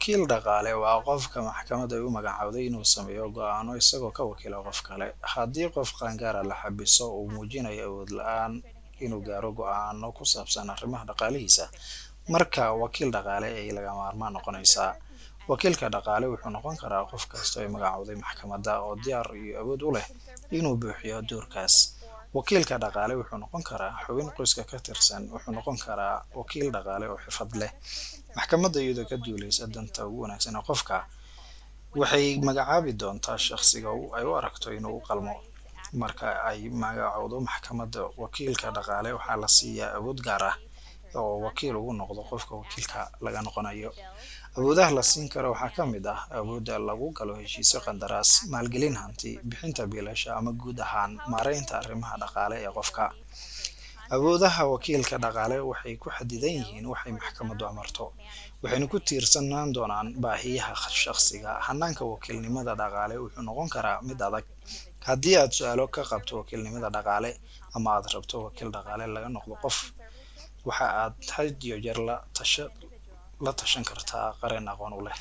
wakiil dhaqaale waa qofka maxkamadda ay u magacaawday inuu sameeyo go'aano isagoo ka wakiila qof kale. Haddii qof qaangaara la xabiso uu muujinayo awood la'aan inuu gaaro go'aano ku saabsan arrimaha dhaqaalihiisa, marka wakiil dhaqaale ay lagama maarmaan noqonaysaa. Wakiilka dhaqaale wuxuu noqon karaa qof kasta oo ay magacaawday maxkamadda oo diyaar iyo awood u leh inuu buuxiyo doorkaas. Wakiilka dhaqaale wuxuu noqon karaa xubin qoyska ka tirsan, wuxuu noqon karaa wakiil dhaqaale oo xirfad leh. Maxkamadda iyadoo ka duuleysa danta ugu wanaagsan ee qofka, waxay magacaabi doontaa shaqsiga ay u aragto inuu u qalmo. Marka ay magacaawdo maxkamadda, wakiilka dhaqaale waxaa la siiyaa awood gaar ah oo wakiil ugu noqdo qofka wakiilka laga noqonayo. Awoodaha la siin karo waxaa ka mid ah awoodda lagu galo heshiisyo qandaraas, maalgelin hanti, bixinta biilasha ama guud ahaan maareynta arrimaha dhaqaale ee qofka. Awoodaha wakiilka dhaqaale waxay ku xadidan yihiin waxay maxkamaddu amarto, waxayna ku tiirsanaan doonaan baahiyaha shaqsiga. Hanaanka wakiilnimada dhaqaale wuxuu noqon karaa mid adag. Haddii aad su'aalo ka qabto wakiilnimada dhaqaale ama aad rabto wakiil dhaqaale laga noqdo qof, waxa aad had iyo jeer la tashan kartaa qareen aqoon u leh.